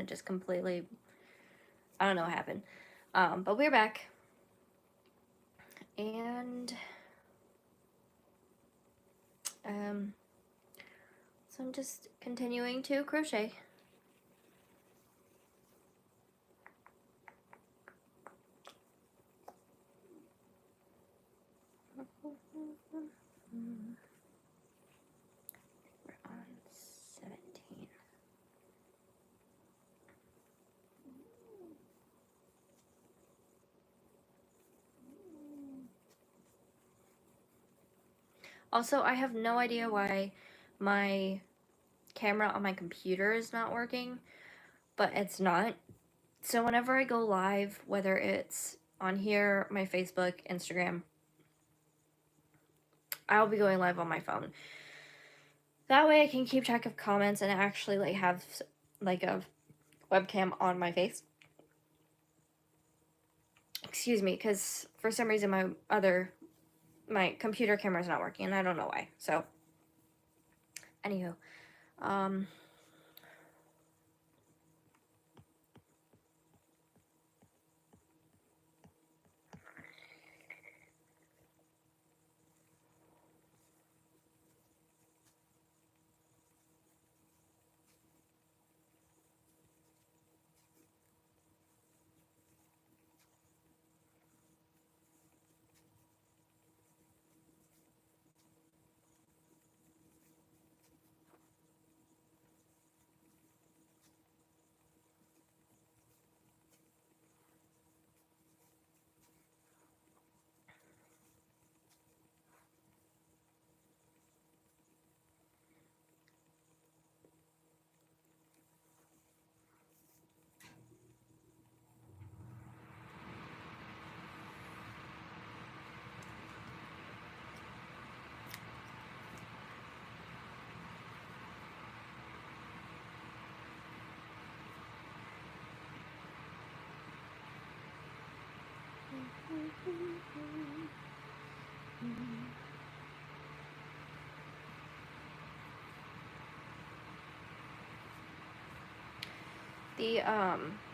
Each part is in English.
it just completely, I don't know what happened. But we're back. And so I'm just continuing to crochet. We're on 17. Also, I have no idea why my camera on my computer is not working, but it's not. So whenever I go live, whether it's on here, my Facebook, Instagram, I'll be going live on my phone. That way I can keep track of comments and actually like have like a webcam on my face. Excuse me, because for some reason my computer camera is not working and I don't know why. So anywho,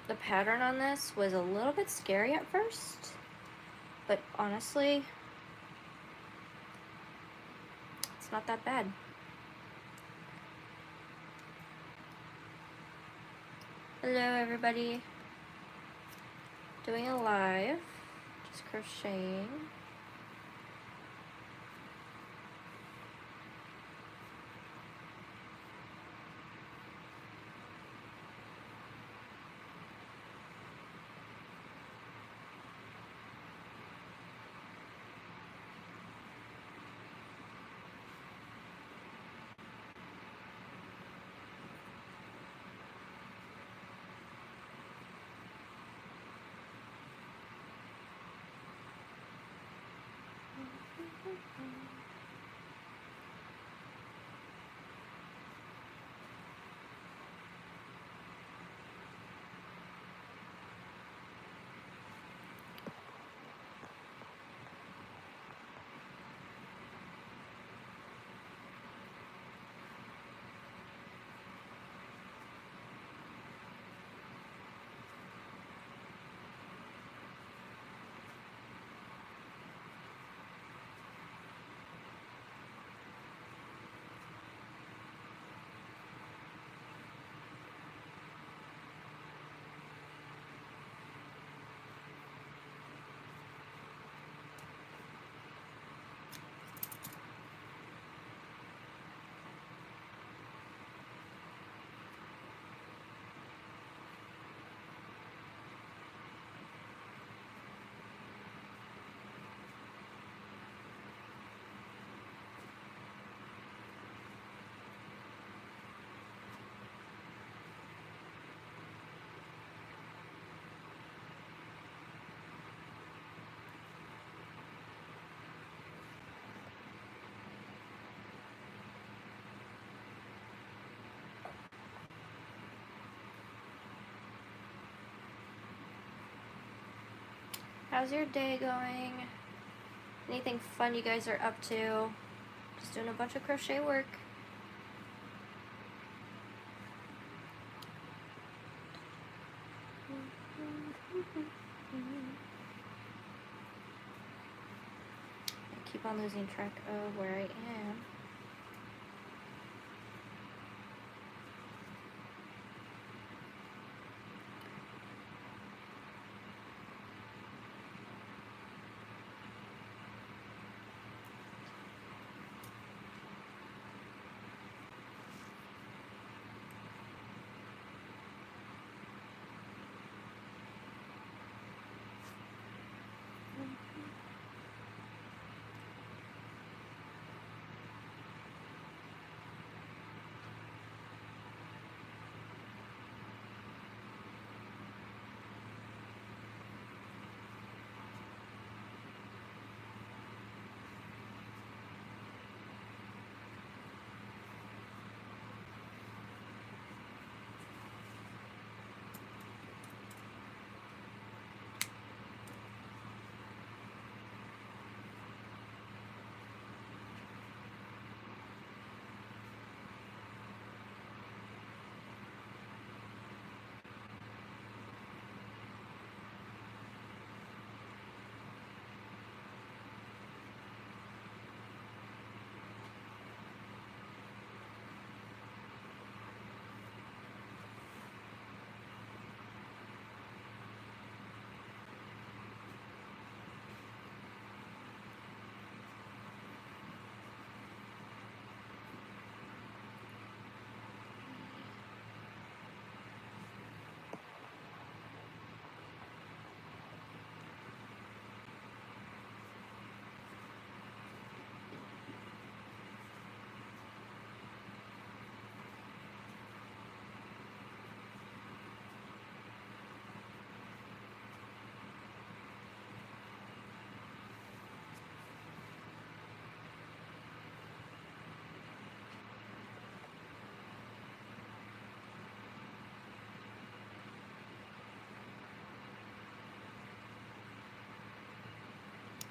the pattern on this was a little bit scary at first, but honestly, it's not that bad. Hello everybody. Doing a live, just crocheting. How's your day going? Anything fun you guys are up to? Just doing a bunch of crochet work. I keep on losing track of where I am.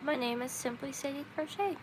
My name is simply Sadie Crochet.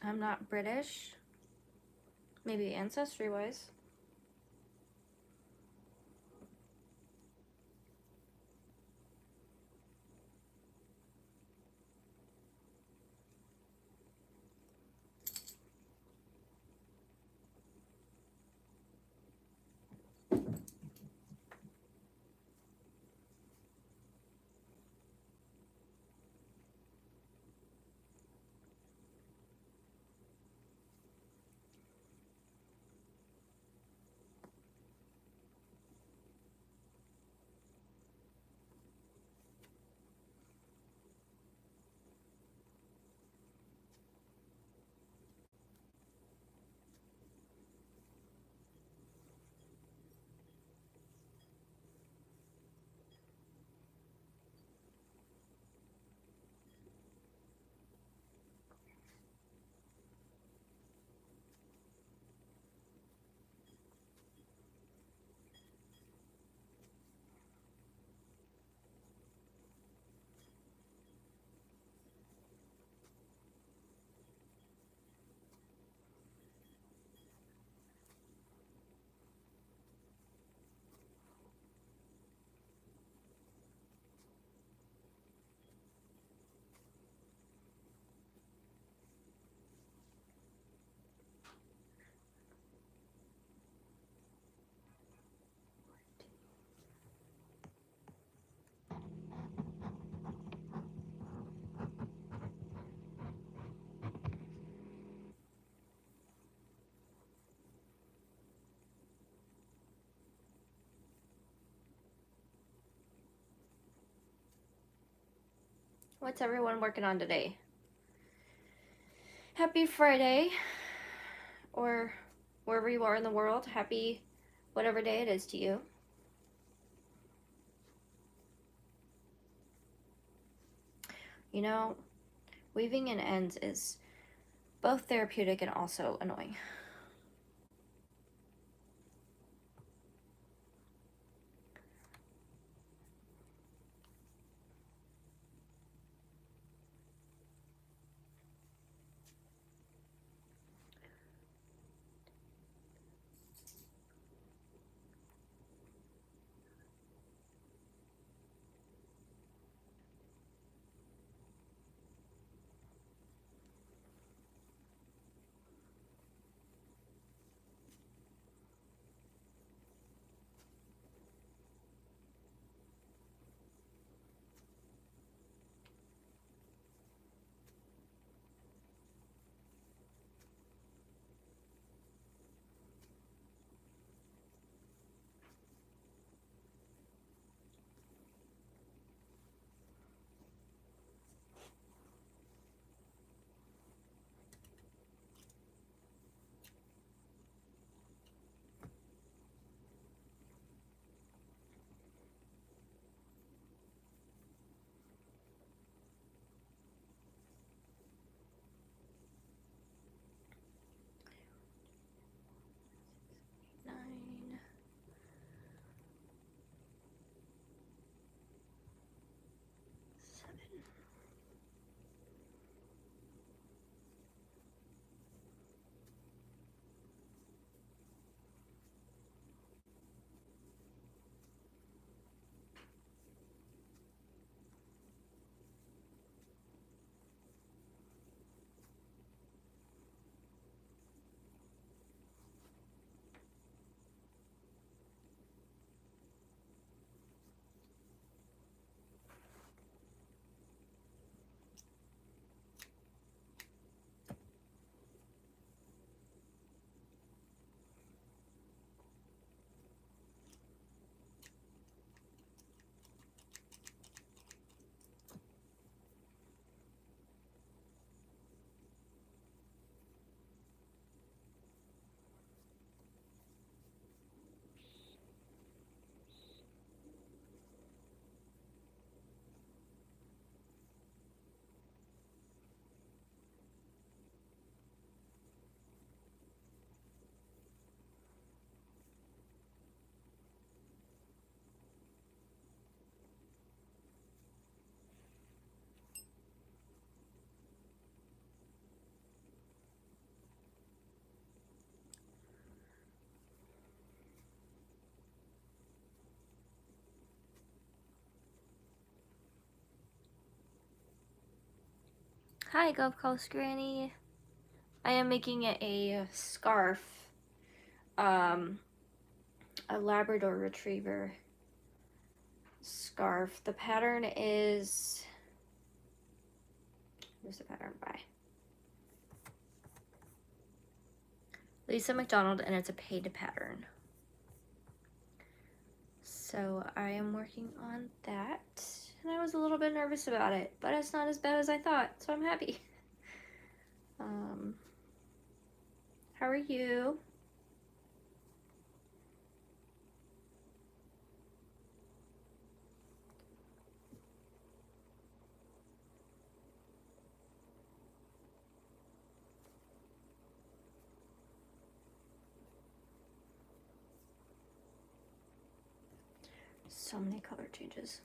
I'm not British. Maybe ancestry-wise. What's everyone working on today? Happy Friday, or wherever you are in the world, happy whatever day it is to you. You know, weaving in ends is both therapeutic and also annoying. Hi, Gulf Coast Granny. I am making a scarf, a Labrador Retriever scarf. The pattern is, where's the pattern by? Lisa McDonald, and it's a paid pattern. So I am working on that, and I was a little bit nervous about it, but it's not as bad as I thought, so I'm happy. How are you? So many color changes.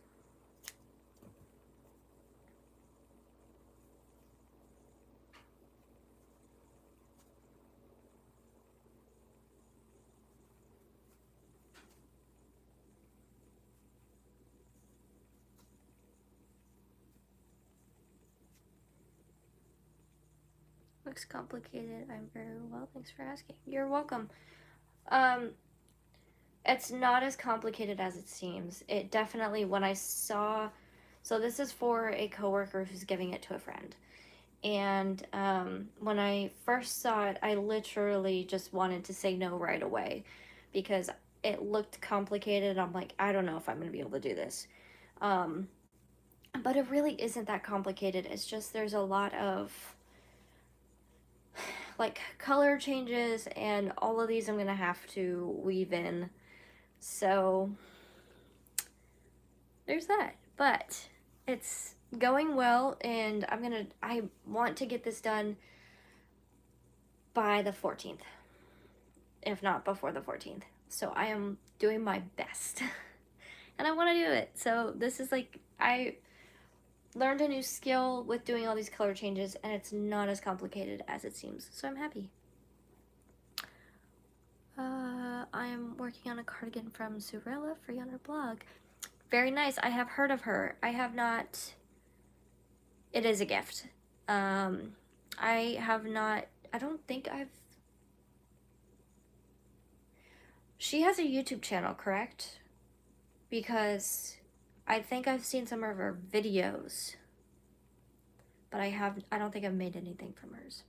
Looks complicated. I'm very well. Thanks for asking. You're welcome. It's not as complicated as it seems. It definitely, when I saw, so this is for a coworker who's giving it to a friend. And when I first saw it, I literally just wanted to say no right away because it looked complicated. I'm like, I don't know if I'm going to be able to do this. But it really isn't that complicated. It's just there's a lot of like color changes, and all of these I'm going to have to weave in. So there's that. But it's going well, and I want to get this done by the 14th, if not before the 14th. So I am doing my best. And I want to do it. So this is like, I learned a new skill with doing all these color changes, and it's not as complicated as it seems. So I'm happy. I am working on a cardigan from Surella, free on her blog. Very nice. I have heard of her. I have not. It is a gift. I have not. I don't think I've. She has a YouTube channel, correct? Because I think I've seen some of her videos, but I don't think I've made anything from hers.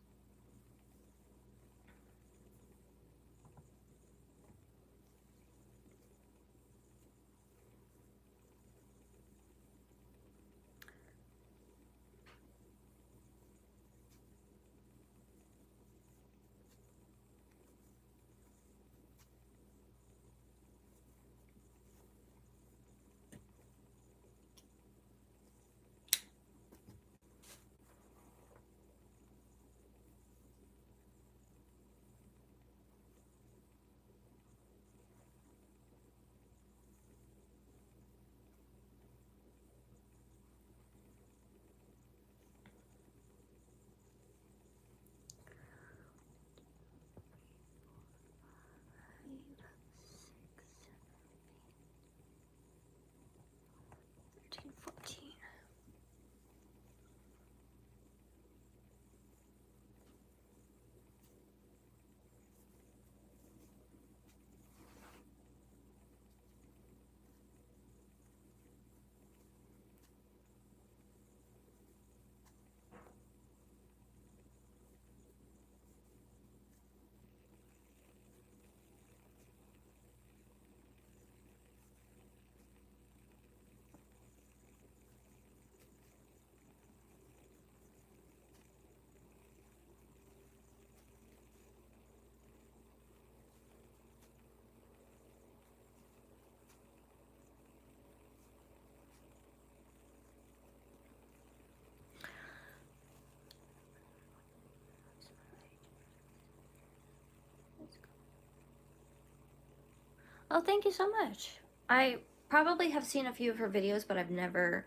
Oh, thank you so much. I probably have seen a few of her videos, but I've never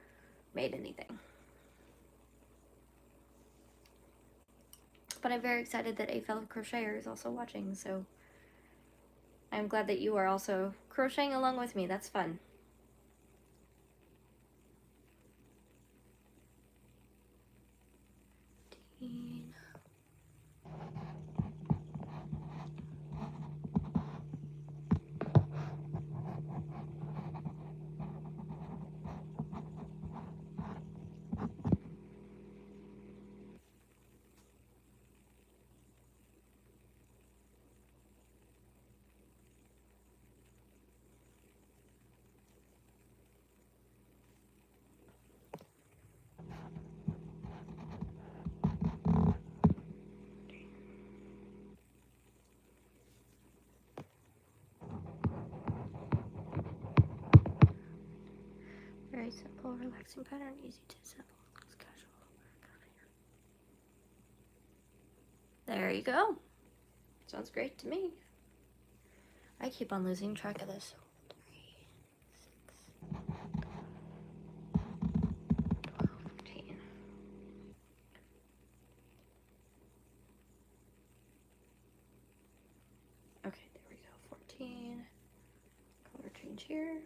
made anything. But I'm very excited that a fellow crocheter is also watching, so I'm glad that you are also crocheting along with me. That's fun. waxing pattern, easy to assemble, looks casual. There you go. Sounds great to me. I keep on losing track of this. 3, 6, 12, 14. Okay, there we go. 14. Color change here.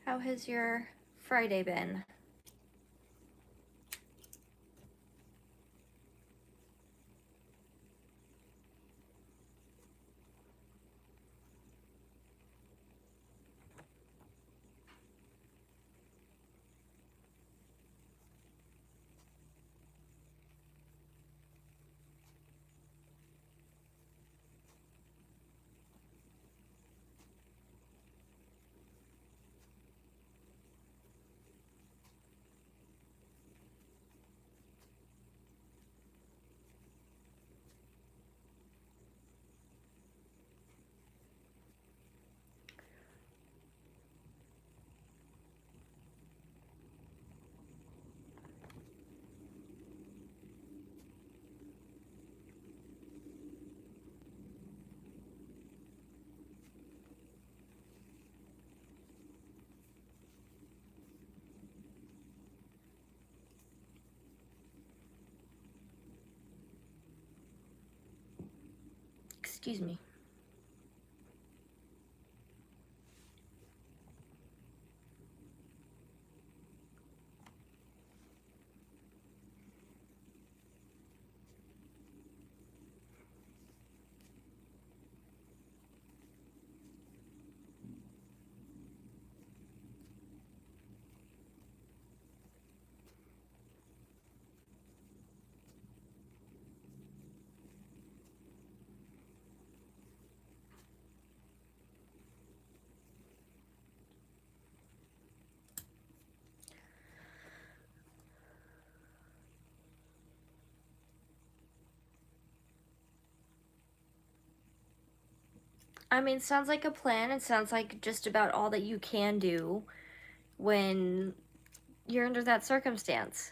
How has your Friday been? Excuse me. I mean, sounds like a plan. It sounds like just about all that you can do when you're under that circumstance.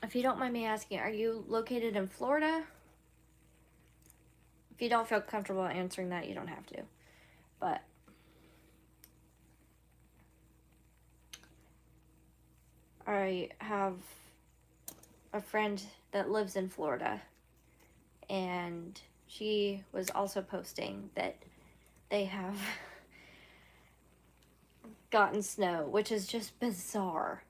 If you don't mind me asking, are you located in Florida? If you don't feel comfortable answering that, you don't have to. But I have a friend that lives in Florida, and she was also posting that they have gotten snow, which is just bizarre.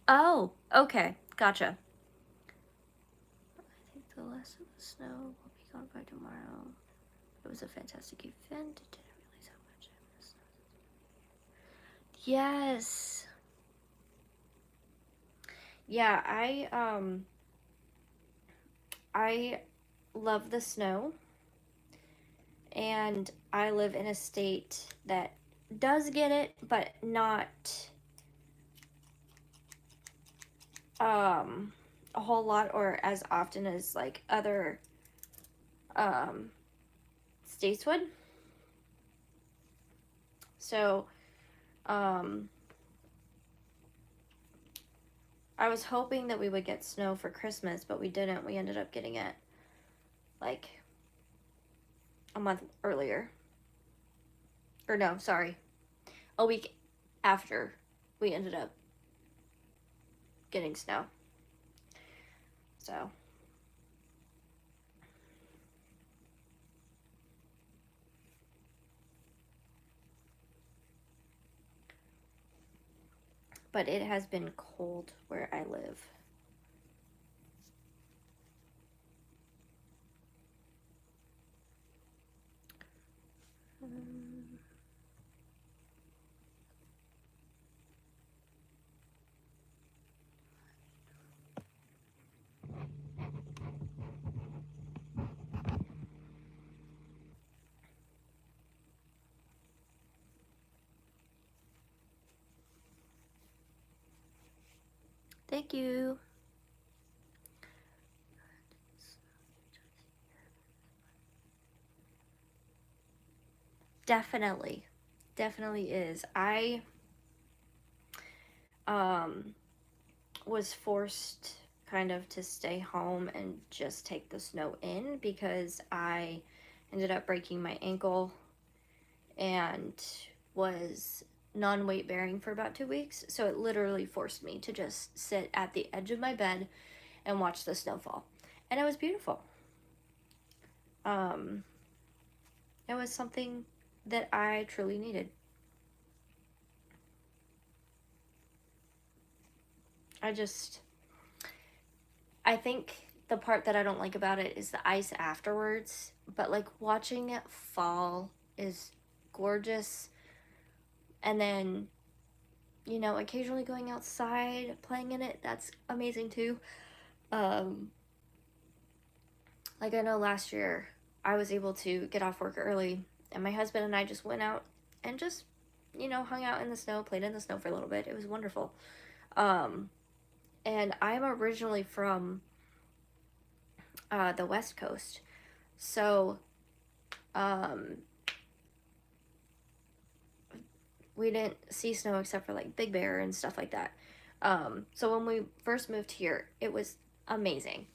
Oh, okay, gotcha. I think the last of the snow will be gone by tomorrow. It was a fantastic event. It didn't realize how much I missed. Yes. Yeah, I love the snow, and I live in a state that does get it, but not a whole lot or as often as like other states would. So I was hoping that we would get snow for Christmas, but we didn't. We ended up getting it like a month earlier. Or no, sorry. A week after we ended up getting snow. So but it has been cold where I live. Thank you. Definitely. Definitely is. I um was forced kind of to stay home and just take the snow in because I ended up breaking my ankle and was non-weight bearing for about 2 weeks. So it literally forced me to just sit at the edge of my bed and watch the snowfall. And it was beautiful. Um, it was something that I truly needed. I think the part that I don't like about it is the ice afterwards, but like watching it fall is gorgeous. And then, occasionally going outside, playing in it, that's amazing too. Um, like I know last year I was able to get off work early, and my husband and I just went out and just, hung out in the snow, played in the snow for a little bit. It was wonderful. Um, and I'm originally from the West Coast. So um, we didn't see snow except for like Big Bear and stuff like that. So when we first moved here, it was amazing.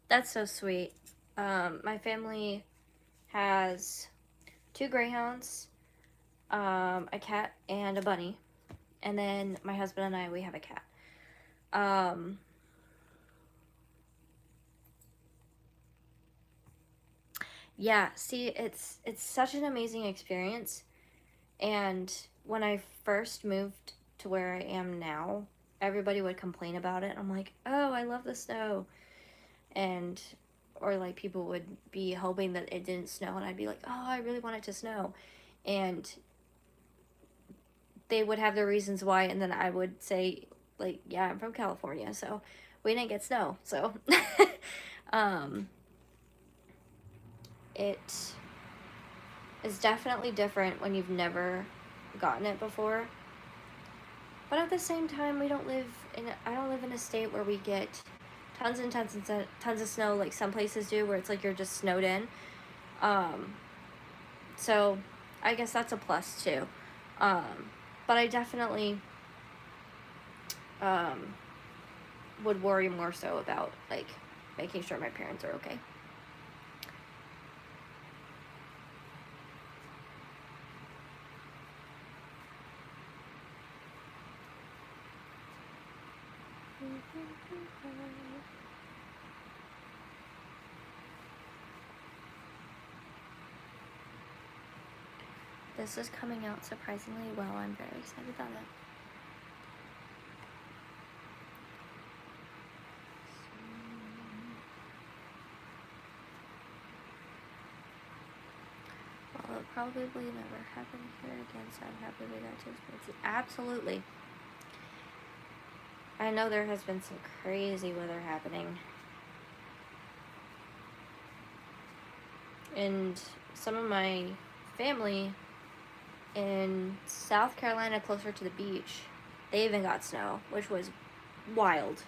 That's so sweet. My family has two greyhounds, a cat, and a bunny. And then my husband and I, we have a cat. Um, yeah, see, it's such an amazing experience. And when I first moved to where I am now, everybody would complain about it. I'm like, oh, I love the snow. And, or like people would be hoping that it didn't snow, and I'd be like, oh, I really want it to snow. And they would have their reasons why, and then I would say, like, yeah, I'm from California, so we didn't get snow. So, um, it is definitely different when you've never gotten it before. But at the same time, I don't live in a state where we get tons and tons and tons of snow like some places do, where it's like you're just snowed in. Um, so I guess that's a plus too. But I definitely um, would worry more so about like making sure my parents are okay. This is coming out surprisingly well. I'm very excited about it. Well, it'll probably never happen here again, so I'm happy we got to experience it. Absolutely. I know there has been some crazy weather happening. And some of my family in South Carolina, closer to the beach, they even got snow, which was wild.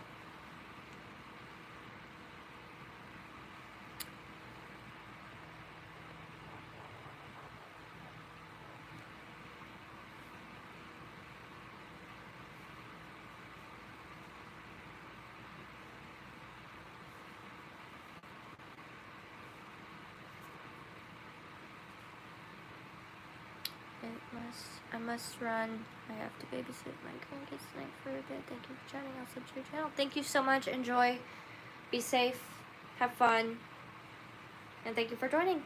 I must run. I have to babysit my grandkids tonight for a bit. Thank you for joining. I'll sub to your channel. Thank you so much. Enjoy. Be safe. Have fun. And thank you for joining.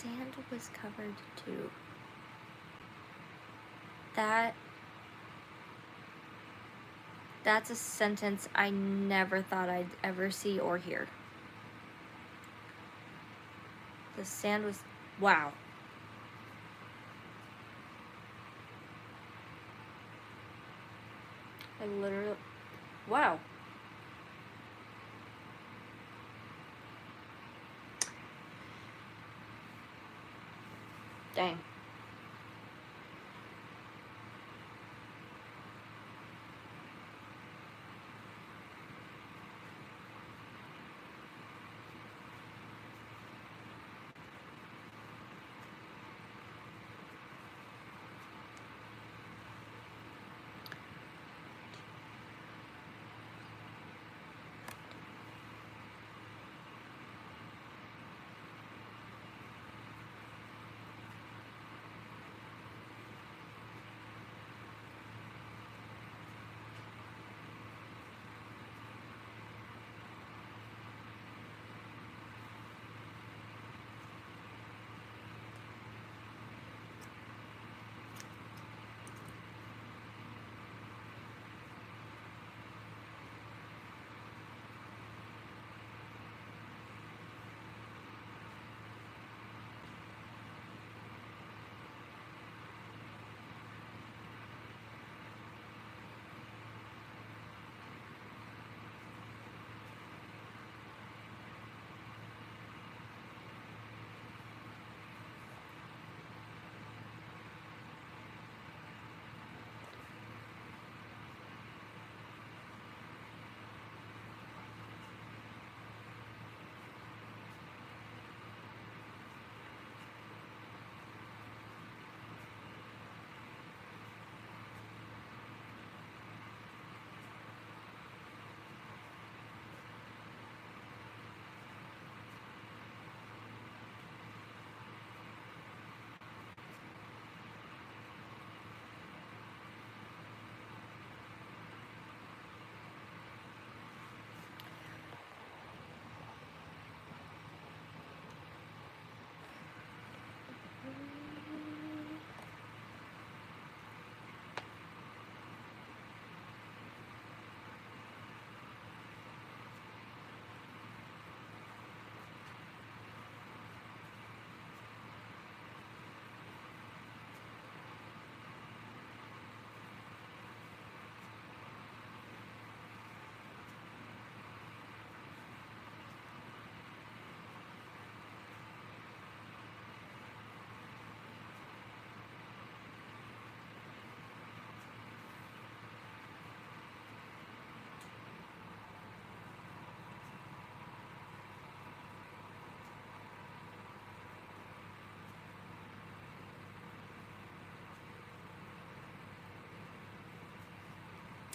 sand was covered too. That's a sentence I never thought I'd ever see or hear. The sand was, wow. I literally, wow. Dang.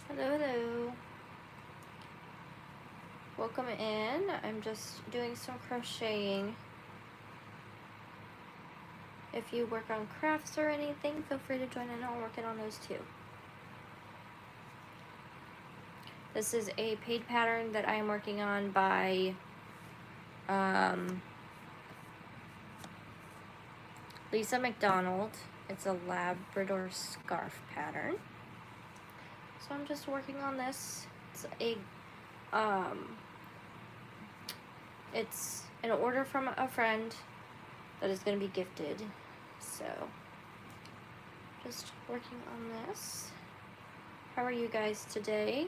Hello, hello. Welcome in. I'm just doing some crocheting. If you work on crafts or anything, feel free to join in. I'm working on those too. This is a paid pattern that I am working on by Lisa McDonald. It's a Labrador scarf pattern. So I'm just working on this. It's an order from a friend that is going to be gifted. So just working on this. How are you guys today?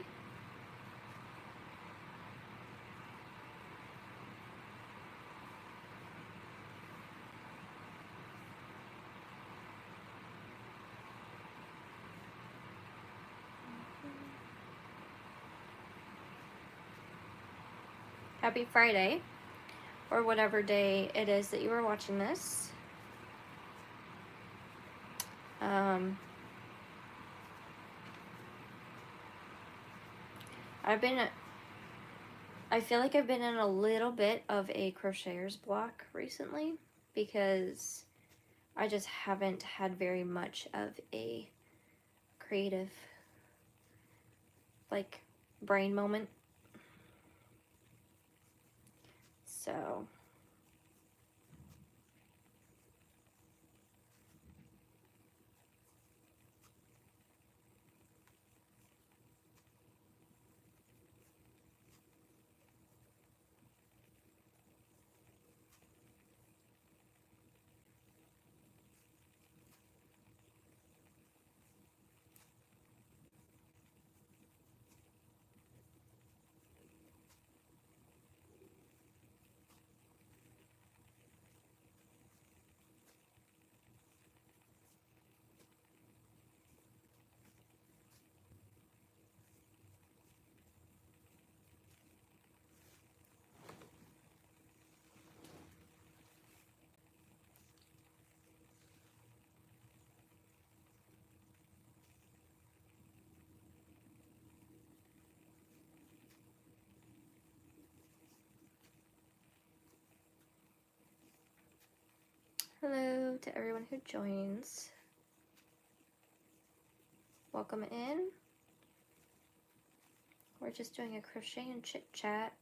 Happy Friday, or whatever day it is that you are watching this. I feel like I've been in a little bit of a crocheter's block recently because I just haven't had very much of a creative, like, brain moment. So Hello to everyone who joins. Welcome in. We're just doing a crochet and chit chat.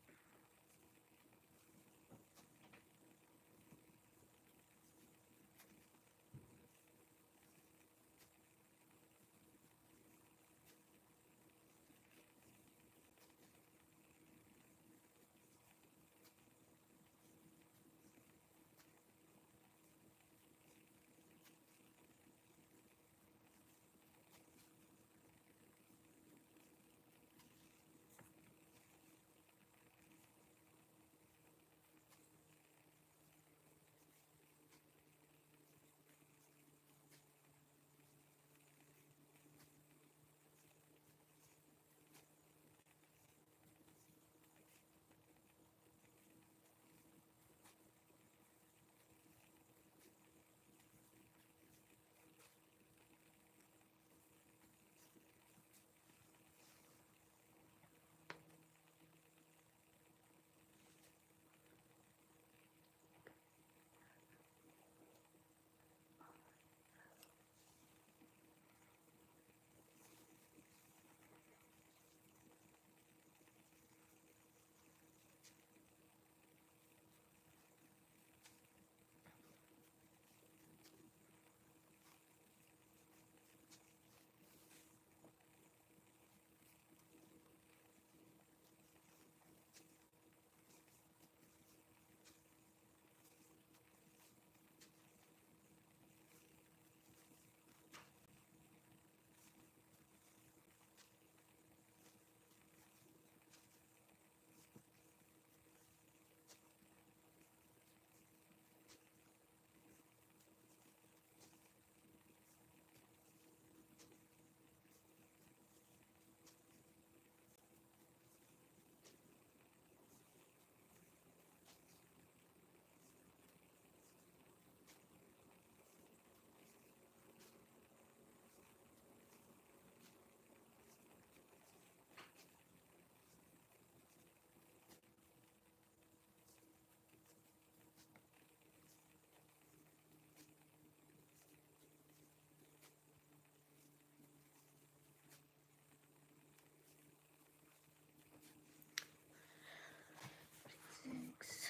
Thanks.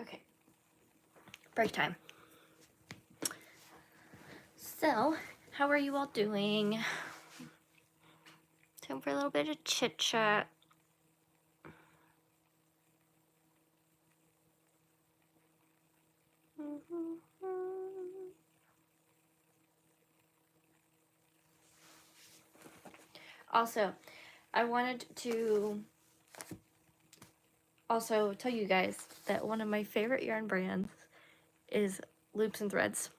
Okay, break time. So, how are you all doing? Time for a little bit of chit chat. Also, I wanted to also tell you guys that one of my favorite yarn brands is Loops and Threads,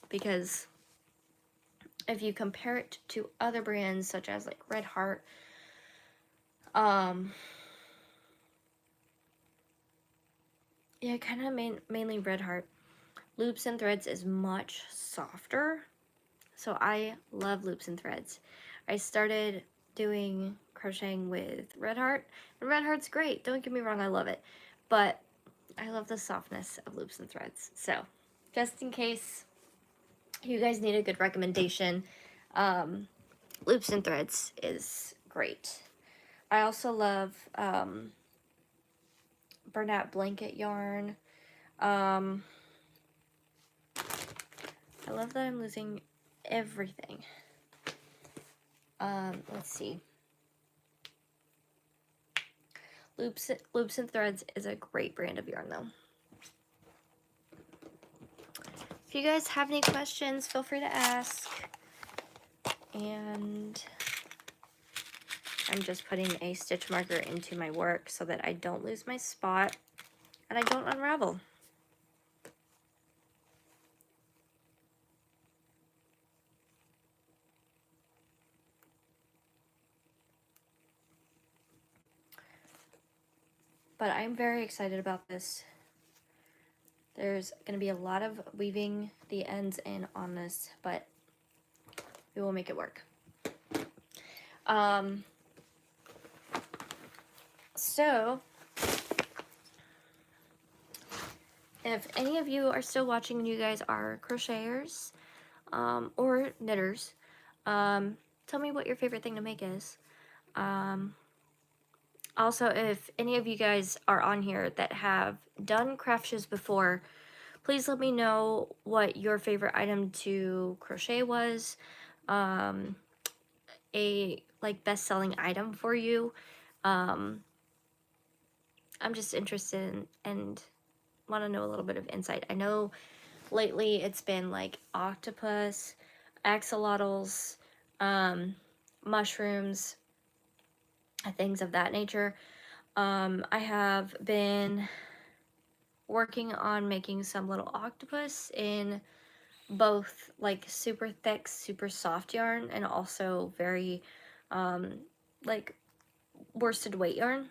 because if you compare it to other brands such as like Red Heart, yeah, kind of mainly Red Heart, Loops and Threads is much softer. So I love Loops and Threads. I started doing crocheting with Red Heart, and Red Heart's great. Don't get me wrong, I love it. but I love the softness of loops and threads. So just in case you guys need a good recommendation, loops and threads is great. I also love Bernat blanket yarn. I love that I'm losing everything. Let's see. Loops and Threads is a great brand of yarn though. If you guys have any questions, feel free to ask. And I'm just putting a stitch marker into my work so that I don't lose my spot and I don't unravel. But I'm very excited about this. There's going to be a lot of weaving the ends in on this, but we will make it work. So, if any of you are still watching and you guys are crocheters or knitters, tell me what your favorite thing to make is. Also, if any of you guys are on here that have done craft shows before, please let me know what your favorite item to crochet was. A like best-selling item for you. I'm just interested in and want to know a little bit of insight. I know lately it's been like octopus, axolotls, mushrooms, things of that nature. I have been working on making some little octopus in both like super thick, super soft yarn and also very like worsted weight yarn.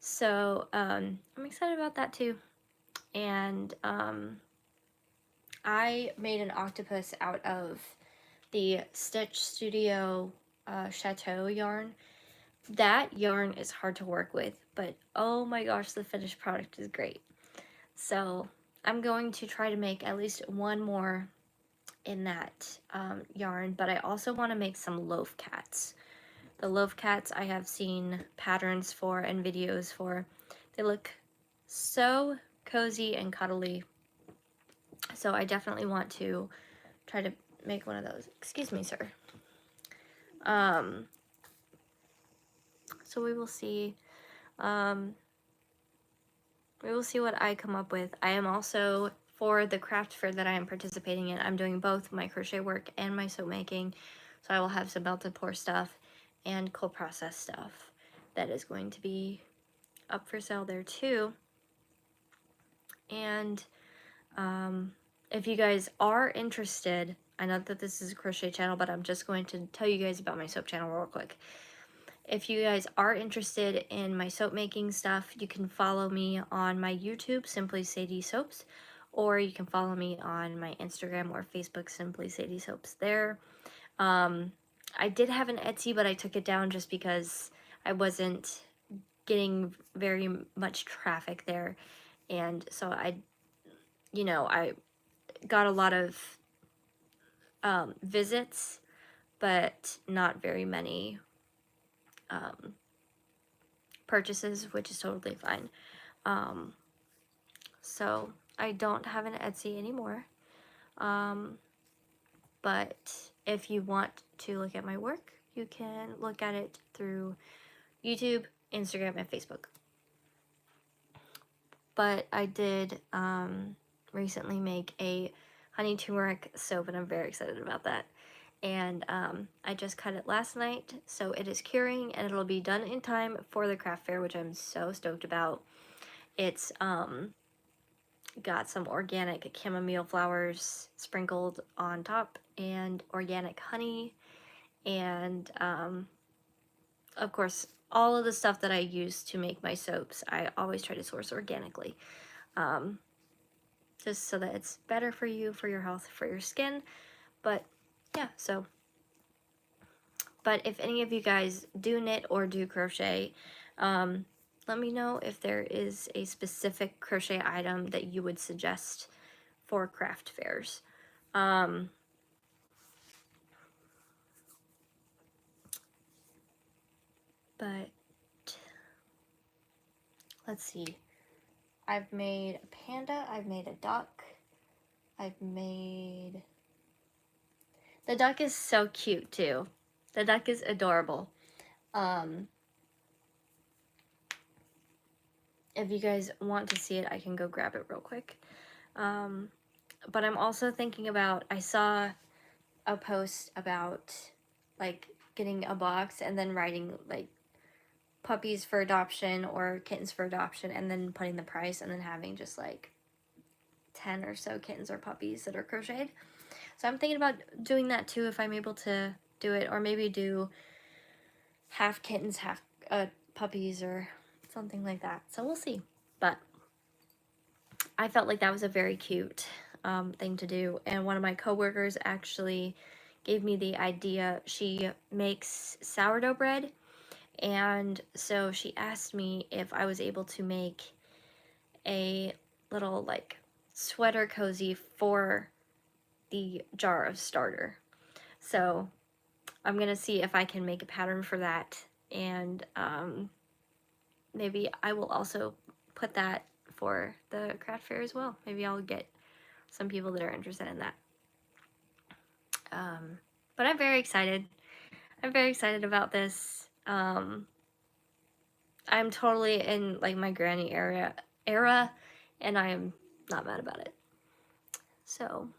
So I'm excited about that too. And I made an octopus out of the Stitch Studio Chateau yarn. That yarn is hard to work with, but oh my gosh, the finished product is great. So I'm going to try to make at least one more in that yarn, but I also want to make some loaf cats. The loaf cats I have seen patterns for and videos for. They look so cozy and cuddly. So I definitely want to try to make one of those. Excuse me, sir. So we will see. We will see what I come up with. I am also, for the craft fair that I am participating in, I'm doing both my crochet work and my soap making. So I will have some belted pour stuff and cold process stuff that is going to be up for sale there too. And if you guys are interested, I know that this is a crochet channel, but I'm just going to tell you guys about my soap channel real quick. If you guys are interested in my soap making stuff, you can follow me on my YouTube, Simply Sadie Soaps, or you can follow me on my Instagram or Facebook, Simply Sadie Soaps there. I did have an Etsy, but I took it down just because I wasn't getting very much traffic there. And so I got a lot of visits, but not very many purchases, which is totally fine. So I don't have an Etsy anymore. But if you want to look at my work, you can look at it through YouTube, Instagram, and Facebook. But I did recently make a honey turmeric soap, and I'm very excited about that. And I just cut it last night, so it is curing, and it'll be done in time for the craft fair, which I'm so stoked about. It's got some organic chamomile flowers sprinkled on top, and organic honey, and of course, all of the stuff that I use to make my soaps, I always try to source organically. Just so that it's better for you, for your health, for your skin. But yeah, so. But if any of you guys do knit or do crochet, let let me know if there is a specific crochet item that you would suggest for craft fairs. But let's see. I've made a panda, I've made a duck, I've made... The duck is so cute too. The duck is adorable. If you guys want to see it, I can go grab it real quick. But I'm also thinking about, I saw a post about like getting a box and then writing like puppies for adoption or kittens for adoption, and then putting the price, and then having just like 10 or so kittens or puppies that are crocheted. So I'm thinking about doing that too if I'm able to do it, or maybe do half kittens, half puppies or something like that. So we'll see. But I felt like that was a very cute thing to do, and one of my coworkers actually gave me the idea. She makes sourdough bread, and so she asked me if I was able to make a little like sweater cozy for the jar of starter. So I'm gonna see if I can make a pattern for that, and maybe I will also put that for the craft fair as well. Maybe I'll get some people that are interested in that. But I'm very excited. I'm very excited about this. I'm totally in like my granny era, and I am not mad about it. So,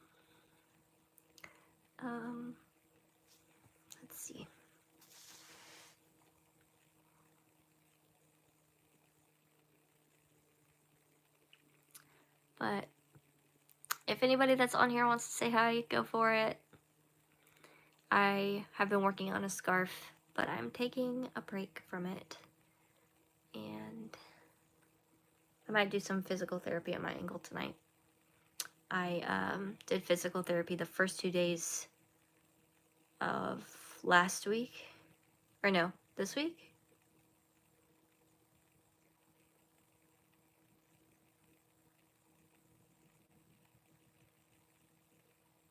let's see. But if anybody that's on here wants to say hi, go for it. I have been working on a scarf, but I'm taking a break from it. And I might do some physical therapy at my ankle tonight. I did physical therapy the first 2 days of last week. Or no, this week?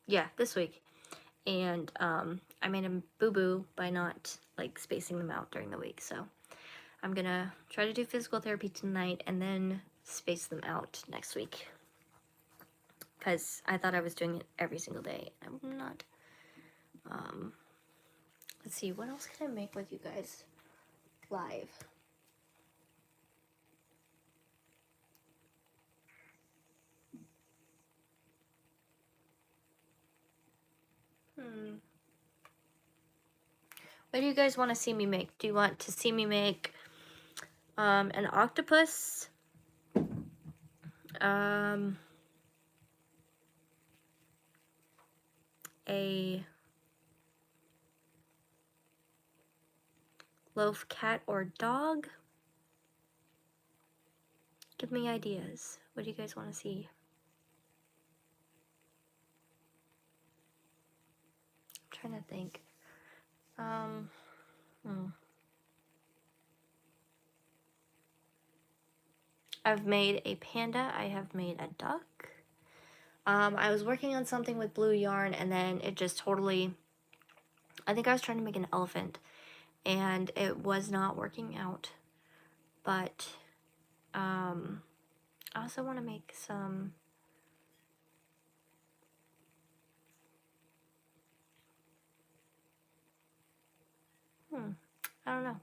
Yeah, this week. And I made a boo-boo by not like spacing them out during the week. So I'm gonna try to do physical therapy tonight and then space them out next week. Because I thought I was doing it every single day. I'm not. Let's see, what else can I make with you guys live? What do you guys want to see me make? Do you want to see me make an octopus? A loaf cat or dog? Give me ideas. What do you guys want to see? I'm trying to think. I've made a panda. I have made a duck. I was working on something with blue yarn, and then it just totally... I think I was trying to make an elephant, and it was not working out. But I also want to make some... I don't know.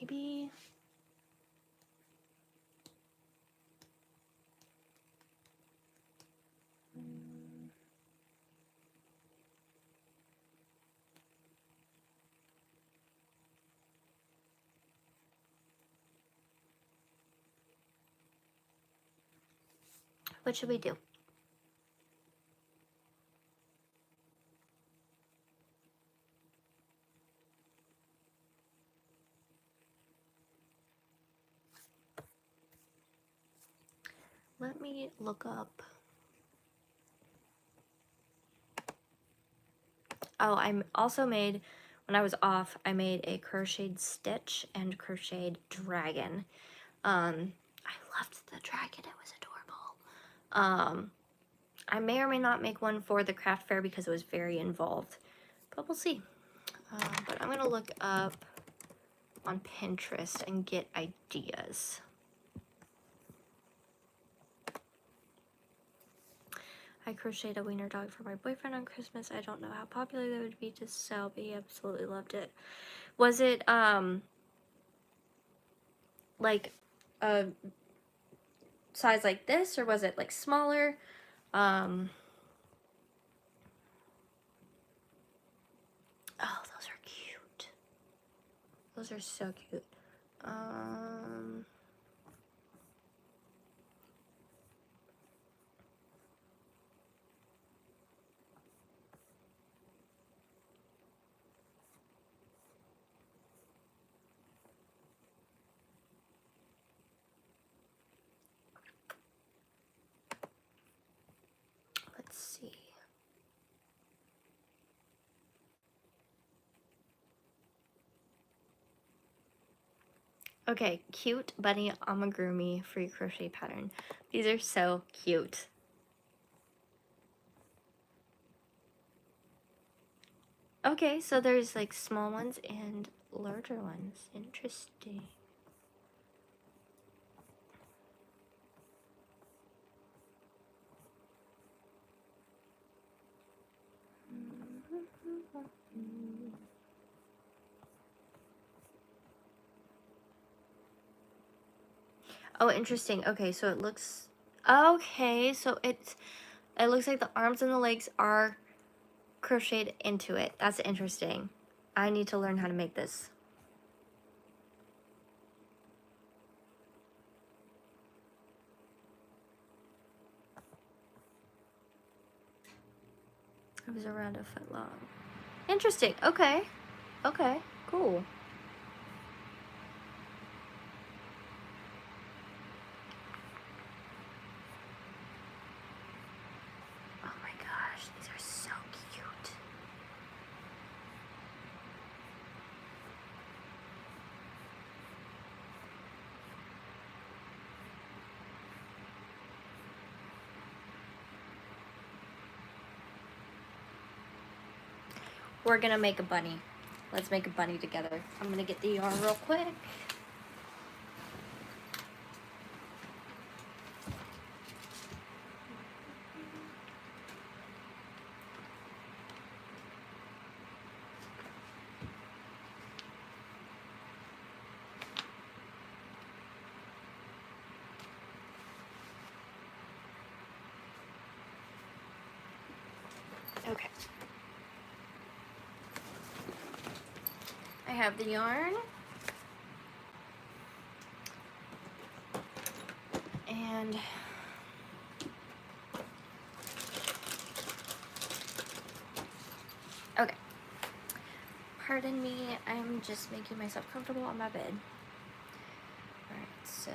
Maybe... What should we do? Let me look up Oh, I also made, when I was off, I made a crocheted stitch and crocheted dragon. I loved the dragon, it was adorable. I may or may not make one for the craft fair because it was very involved, but we'll see. But I'm gonna look up on Pinterest and get ideas. I crocheted a wiener dog for my boyfriend on Christmas. I don't know how popular that would be to sell, but he absolutely loved it. Was it, like a size like this, or was it like smaller? Oh, those are cute. Those are so cute. Let's see. Okay, cute bunny amigurumi free crochet pattern. These are so cute. Okay, so there's like small ones and larger ones. Interesting. Oh, interesting. Okay, so it looks, okay, so it looks like the arms and the legs are crocheted into it. That's interesting. I need to learn how to make this. It was around a foot long. Interesting. Okay. Okay. Cool. Oh my gosh, these are so cute. We're gonna make a bunny. Let's make a bunny together. I'm gonna get the yarn real quick. Okay. I have the yarn. And okay. Pardon me, I'm just making myself comfortable on my bed. Alright, so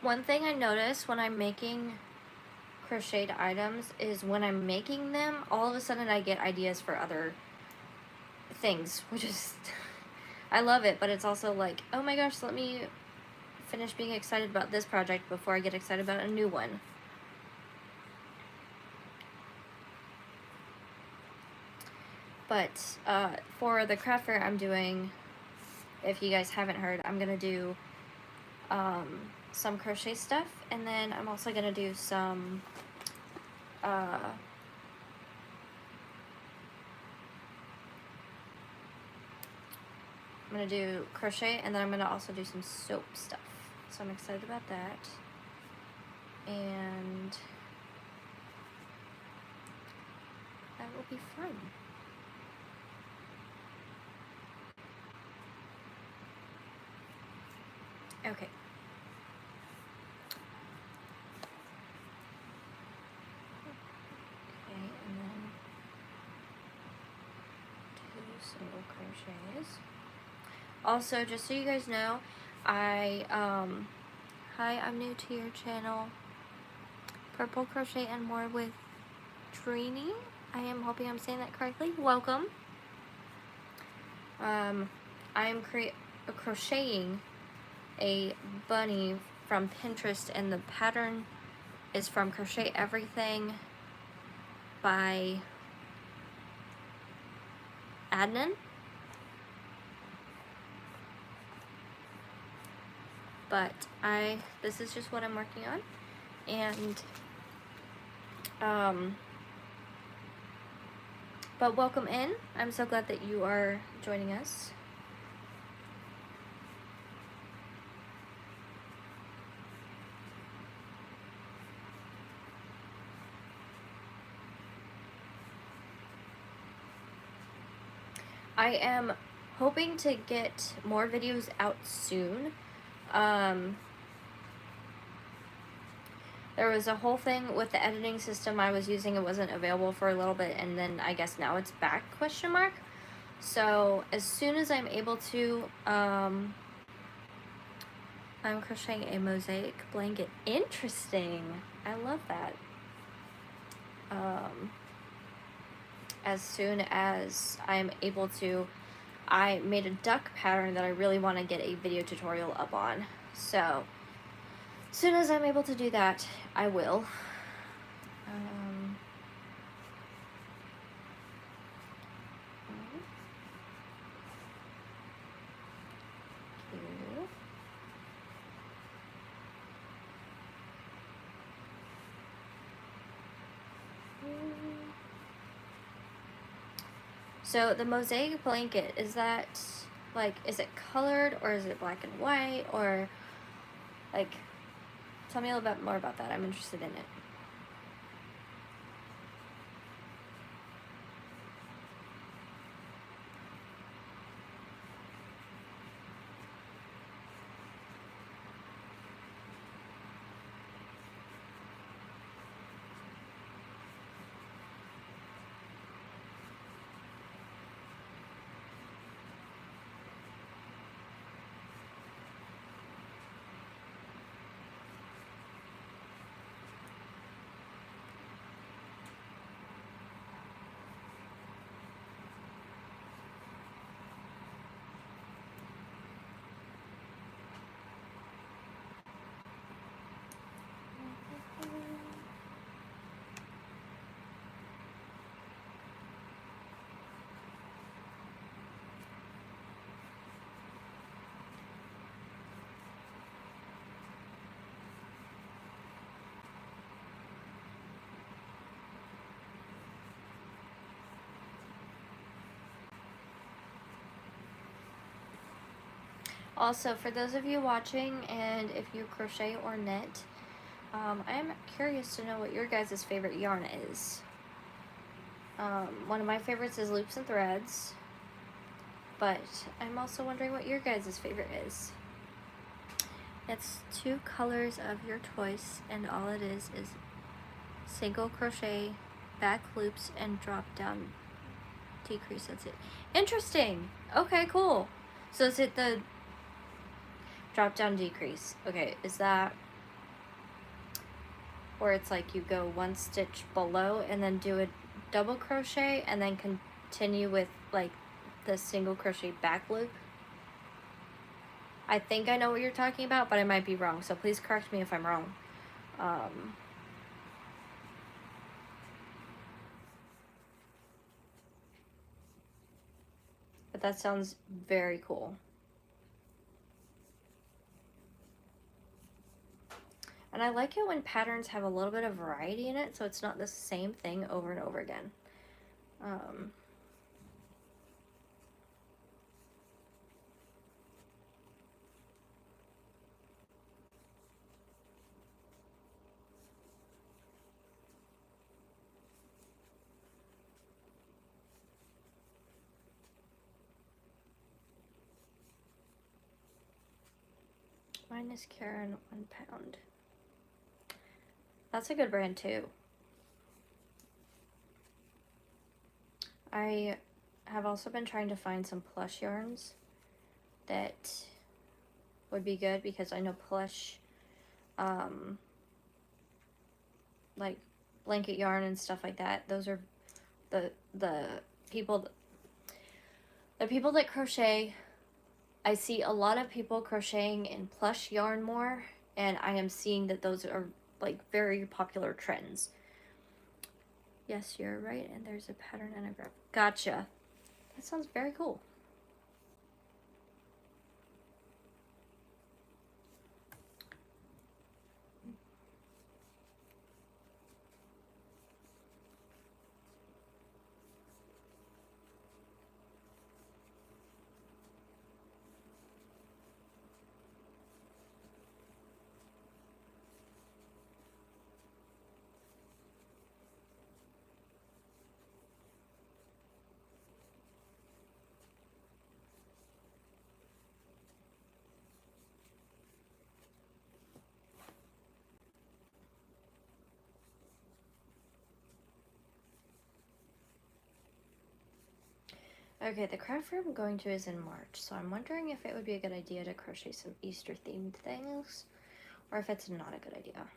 one thing I notice when I'm making crocheted items is when I'm making them, all of a sudden I get ideas for other things, which is, I love it, but it's also like, oh my gosh, let me finish being excited about this project before I get excited about a new one. But for the craft fair I'm doing, if you guys haven't heard, I'm gonna do some crochet stuff, and then I'm also gonna do some I'm gonna do crochet, and then I'm gonna also do some soap stuff. So I'm excited about that. And that will be fun. Okay. Okay, and then 2 single crochets. Also, just so you guys know, hi, I'm new to your channel, Purple Crochet and More with Trini. I am hoping I'm saying that correctly. Welcome. I'm crocheting a bunny from Pinterest, and the pattern is from Crochet Everything by Adnan. But this is just what I'm working on, and but welcome in. I'm so glad that you are joining us. I am hoping to get more videos out soon. There was a whole thing with the editing system I was using. It wasn't available for a little bit, and then I guess now it's back, question mark. So as soon as I'm able to, I'm crocheting a mosaic blanket. Interesting. I love that. As soon as I'm able to, I made a duck pattern that I really want to get a video tutorial up on. So as soon as I'm able to do that, I will. So the mosaic blanket, is that, like, is it colored, or is it black and white, or, like, tell me a little bit more about that. I'm interested in it. Also, for those of you watching, and if you crochet or knit, I'm curious to know what your guys' favorite yarn is. One of my favorites is loops and threads, but I'm also wondering what your guys' favorite is. It's 2 colors of your choice, and all it is single crochet, back loops, and drop down decrease. That's it. Interesting. Okay, cool. So is it the drop down decrease? Okay, is that where it's like you go 1 stitch below and then do a double crochet and then continue with like the single crochet back loop? I think I know what you're talking about, but I might be wrong, so please correct me if I'm wrong. But that sounds very cool. And I like it when patterns have a little bit of variety in it, so it's not the same thing over and over again. Finest Karen 1 pound. That's a good brand too. I have also been trying to find some plush yarns that would be good because I know plush, like blanket yarn and stuff like that. Those are the people that crochet. I see a lot of people crocheting in plush yarn more, and I am seeing that those are like very popular trends. Yes, you're right, and there's a pattern and a graph. Gotcha. That sounds very cool. Okay, the craft fair I'm going to is in March, so I'm wondering if it would be a good idea to crochet some Easter themed things, or if it's not a good idea.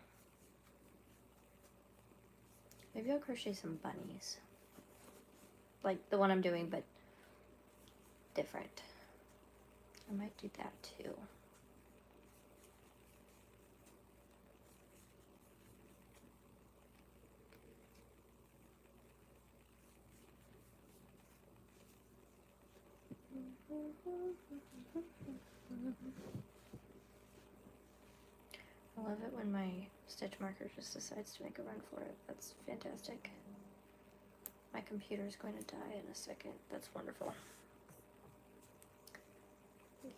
Maybe I'll crochet some bunnies. Like the one I'm doing, but different. I might do that too. I love it when my stitch marker just decides to make a run for it. That's fantastic. My computer is going to die in a second. That's wonderful. Okay.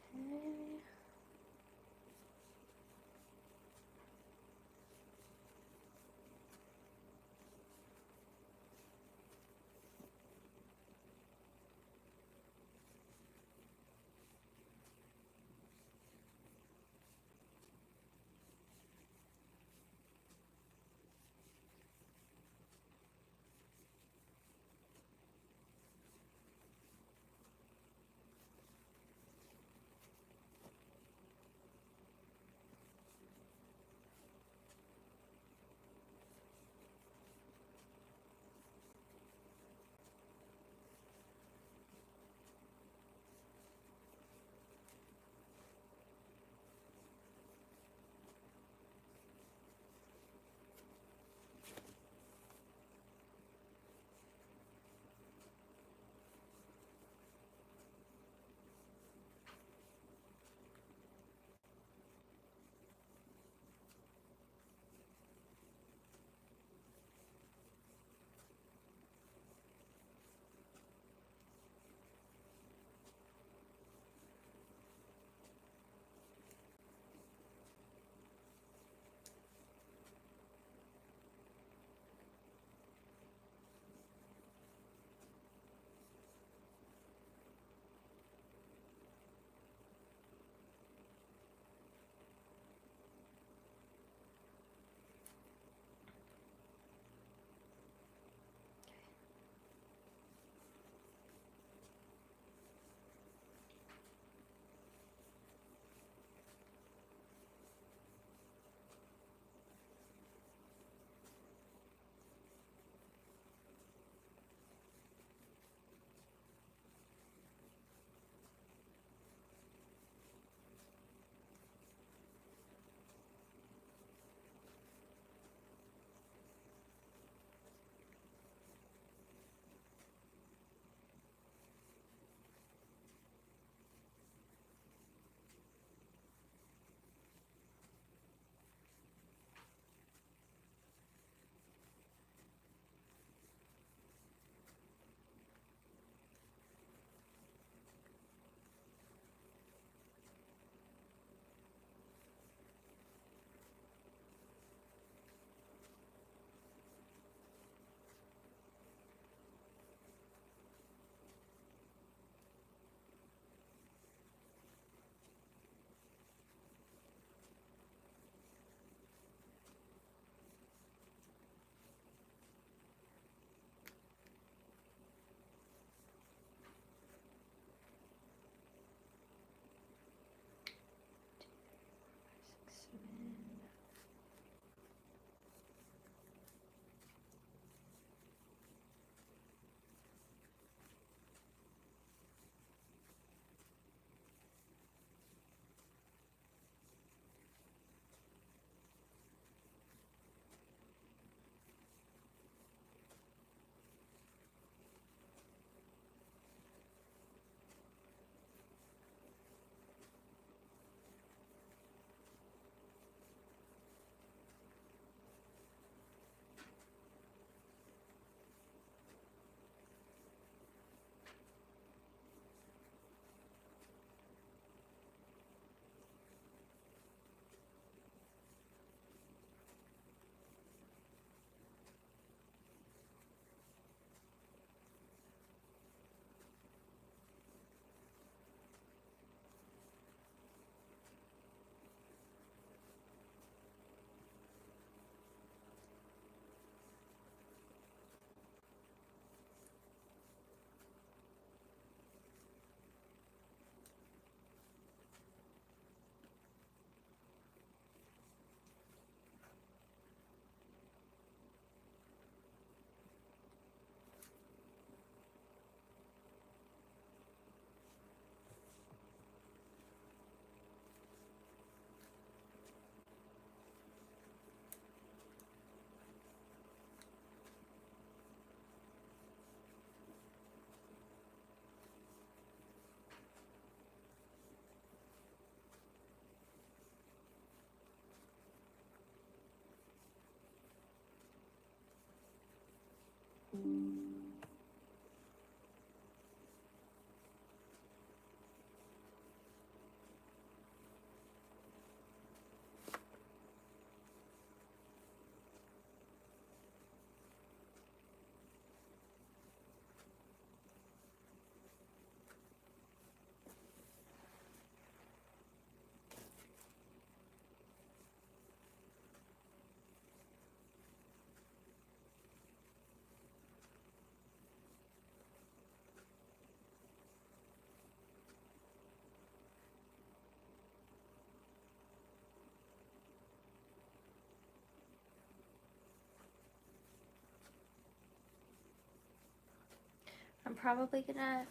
probably gonna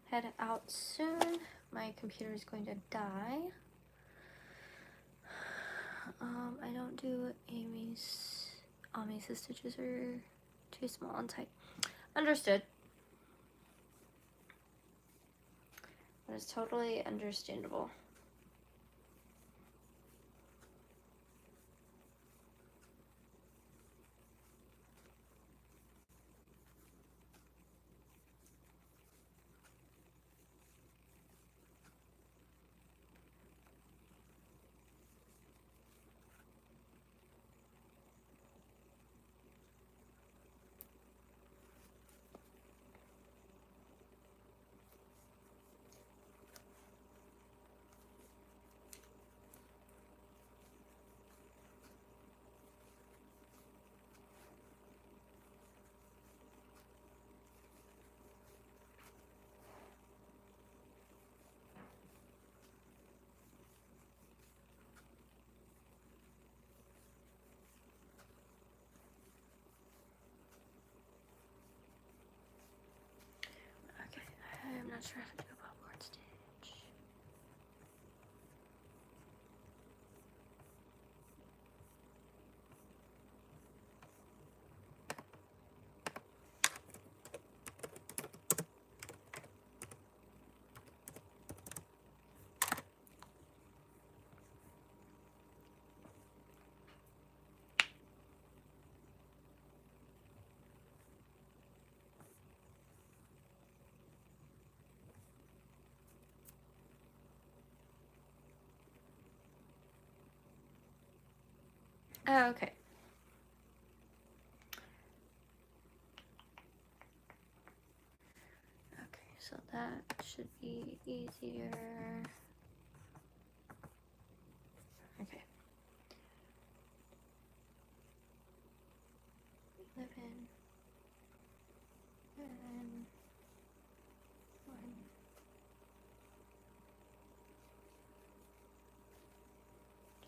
head out soon. My computer is going to die. I don't do Amy's stitches are too small and tight. Understood. That is totally understandable. Okay, I'm not sure how to do a popcorn stitch. Oh, okay. Okay, so that should be easier. Okay. 11, and 1,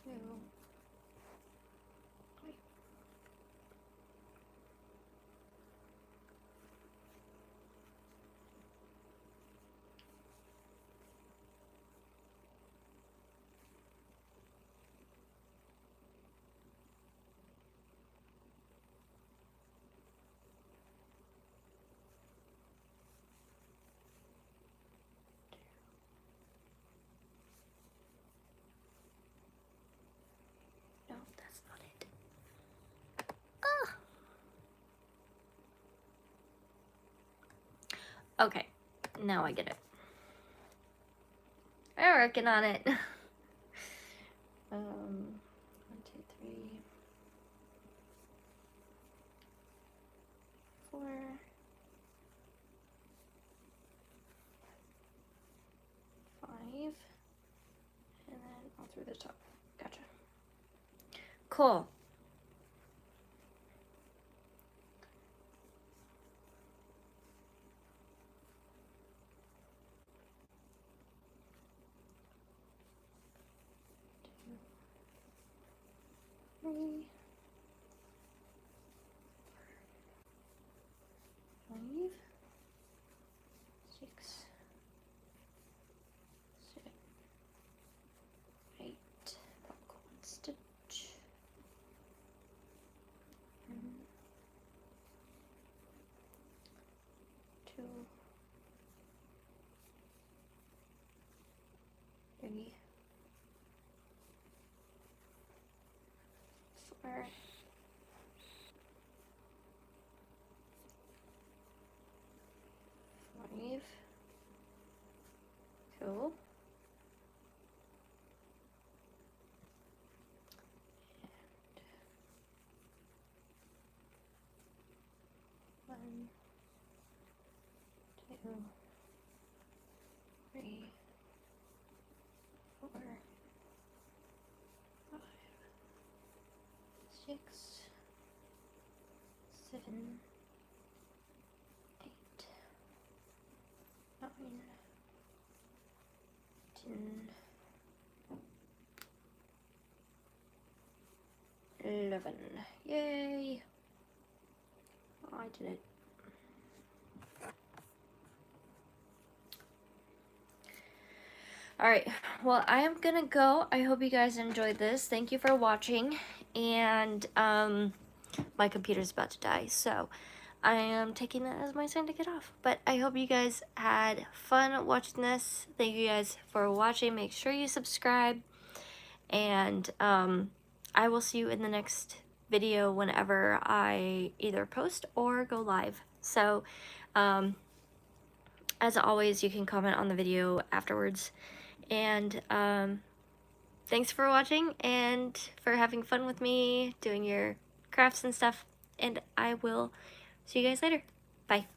2, 3. No, that's not it. Ah! Okay, now I get it. I'm working on it. 1, 2, 3, 4, 5, and then all through the top. Gotcha. Cool. Three, 5, 6, 7, 8. Popcorn stitch. 1, 2, 3, 4, 5. Cool. And 1, 2, 3, 4, 5, 6, 7, 8, 9, 10, 11. Yay! I did it. Alright, well, I am gonna go. I hope you guys enjoyed this. Thank you for watching. And, my computer's about to die, so I am taking that as my sign to get off. But I hope you guys had fun watching this. Thank you guys for watching. Make sure you subscribe. And, I will see you in the next video whenever I either post or go live. So, as always, you can comment on the video afterwards. And thanks for watching and for having fun with me doing your crafts and stuff. And I will see you guys later. Bye.